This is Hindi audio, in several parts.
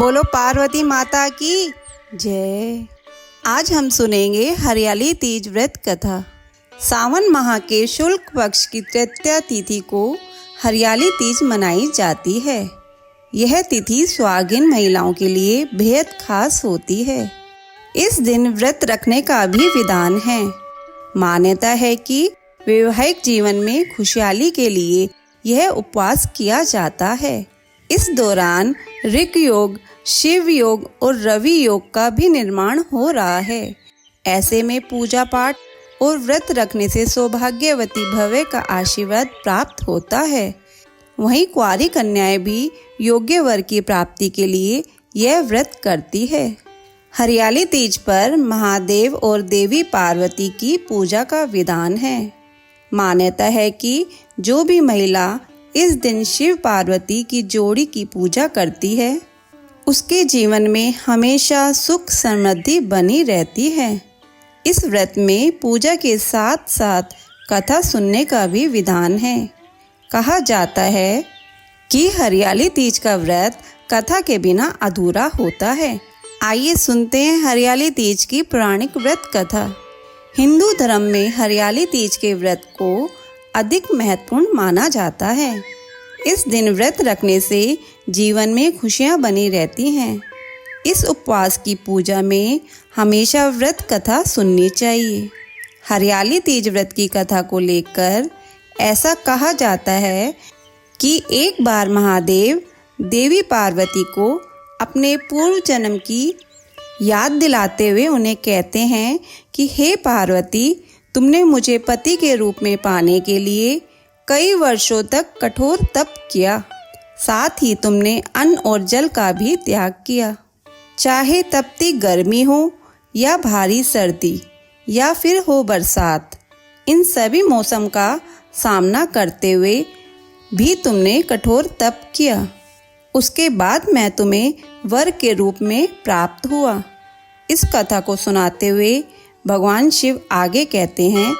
बोलो पार्वती माता की जय। आज हम सुनेंगे हरियाली तीज व्रत कथा। सावन माह के शुक्ल पक्ष की तृतीया तिथि को हरियाली तीज मनाई जाती है। यह तिथि सुहागिन महिलाओं के लिए बेहद खास होती है। इस दिन व्रत रखने का भी विधान है। मान्यता है कि वैवाहिक जीवन में खुशहाली के लिए यह उपवास किया जाता है। इस दौरान ऋग योग, शिव योग और रवि योग का भी निर्माण हो रहा है। ऐसे में पूजा पाठ और व्रत रखने से सौभाग्यवती भव का आशीर्वाद प्राप्त होता है। वहीं कुंवारी कन्याएं भी योग्य वर की प्राप्ति के लिए यह व्रत करती है। हरियाली तीज पर महादेव और देवी पार्वती की पूजा का विधान है। मान्यता है कि जो भी महिला इस दिन शिव पार्वती की जोड़ी की पूजा करती है, उसके जीवन में हमेशा सुख समृद्धि बनी रहती है। इस व्रत में पूजा के साथ साथ कथा सुनने का भी विधान है। कहा जाता है कि हरियाली तीज का व्रत कथा के बिना अधूरा होता है। आइए सुनते हैं हरियाली तीज की पौराणिक व्रत कथा। हिंदू धर्म में हरियाली तीज के व्रत को अधिक महत्वपूर्ण माना जाता है। इस दिन व्रत रखने से जीवन में खुशियां बनी रहती हैं। इस उपवास की पूजा में हमेशा व्रत कथा सुननी चाहिए। हरियाली तीज व्रत की कथा को लेकर ऐसा कहा जाता है कि एक बार महादेव देवी पार्वती को अपने पूर्व जन्म की याद दिलाते हुए उन्हें कहते हैं कि हे पार्वती, तुमने मुझे पति के रूप में पाने के लिए कई वर्षों तक कठोर तप किया। साथ ही तुमने अन्न और जल का भी त्याग किया। चाहे तपती गर्मी हो या भारी सर्दी या फिर हो बरसात, इन सभी मौसम का सामना करते हुए भी तुमने कठोर तप किया। उसके बाद मैं तुम्हें वर के रूप में प्राप्त हुआ। इस कथा को सुनाते हुए भगवान शिव आगे कहते हैं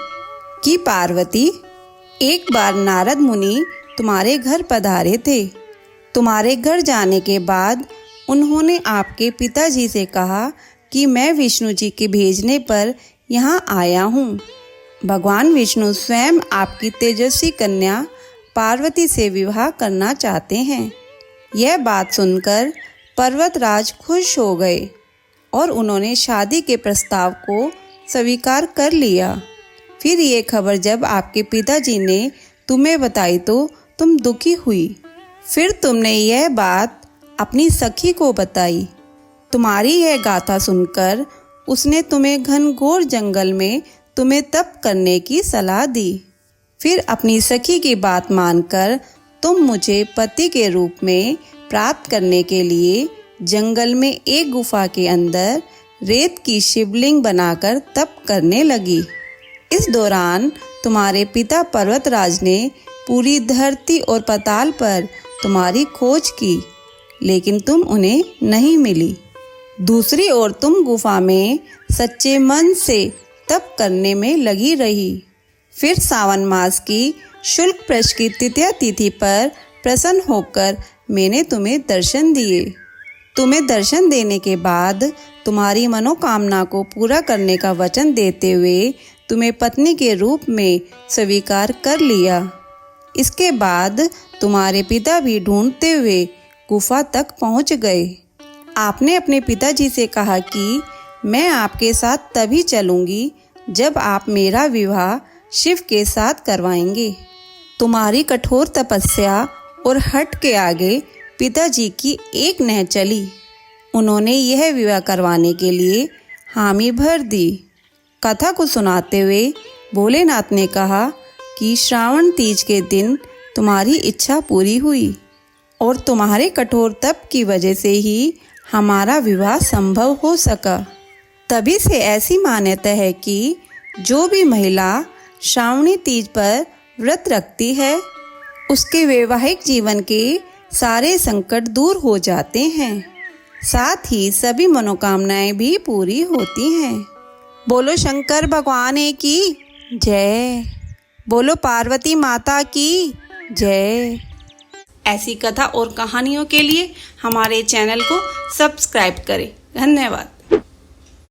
कि पार्वती, एक बार नारद मुनि तुम्हारे घर पधारे थे। तुम्हारे घर जाने के बाद उन्होंने आपके पिताजी से कहा कि मैं विष्णु जी के भेजने पर यहाँ आया हूँ। भगवान विष्णु स्वयं आपकी तेजस्वी कन्या पार्वती से विवाह करना चाहते हैं। यह बात सुनकर पर्वतराज खुश हो गए और उन्होंने शादी के प्रस्ताव को स्वीकार कर लिया। फिर ये खबर जब आपके पिताजी ने तुम्हें बताई तो तुम दुखी हुई। फिर तुमने यह बात अपनी सखी को बताई। तुम्हारी यह गाथा सुनकर उसने तुम्हें घनघोर जंगल में तुम्हें तप करने की सलाह दी। फिर अपनी सखी की बात मानकर तुम मुझे पति के रूप में प्राप्त करने के लिए जंगल में एक गुफा के अंदर रेत की शिवलिंग बनाकर तप करने लगी। इस दौरान तुम्हारे पिता पर्वतराज ने पूरी धरती और पाताल पर तुम्हारी खोज की, लेकिन तुम उन्हें नहीं मिली। दूसरी ओर तुम गुफा में सच्चे मन से तप करने में लगी रही। फिर सावन मास की शुक्ल पक्ष की तृतीया तिथि पर प्रसन्न होकर मैंने तुम्हें दर्शन दिए। तुम्हें दर्शन देने के बाद तुम्हारी मनोकामना को पूरा करने का वचन देते हुए तुम्हें पत्नी के रूप में स्वीकार कर लिया। इसके बाद तुम्हारे पिता भी ढूंढते हुए गुफा तक पहुंच गए। आपने अपने पिताजी से कहा कि मैं आपके साथ तभी चलूंगी जब आप मेरा विवाह शिव के साथ करवाएंगे। तुम्हारी कठोर तपस्या और हठ के आगे पिताजी की एक नह चली। उन्होंने यह विवाह करवाने के लिए हामी भर दी। कथा को सुनाते हुए भोलेनाथ ने कहा कि श्रावण तीज के दिन तुम्हारी इच्छा पूरी हुई और तुम्हारे कठोर तप की वजह से ही हमारा विवाह संभव हो सका। तभी से ऐसी मान्यता है कि जो भी महिला श्रावणी तीज पर व्रत रखती है, उसके वैवाहिक जीवन के सारे संकट दूर हो जाते हैं। साथ ही सभी मनोकामनाएं भी पूरी होती हैं। बोलो शंकर भगवान की जय। बोलो पार्वती माता की जय। ऐसी कथा और कहानियों के लिए हमारे चैनल को सब्सक्राइब करें। धन्यवाद।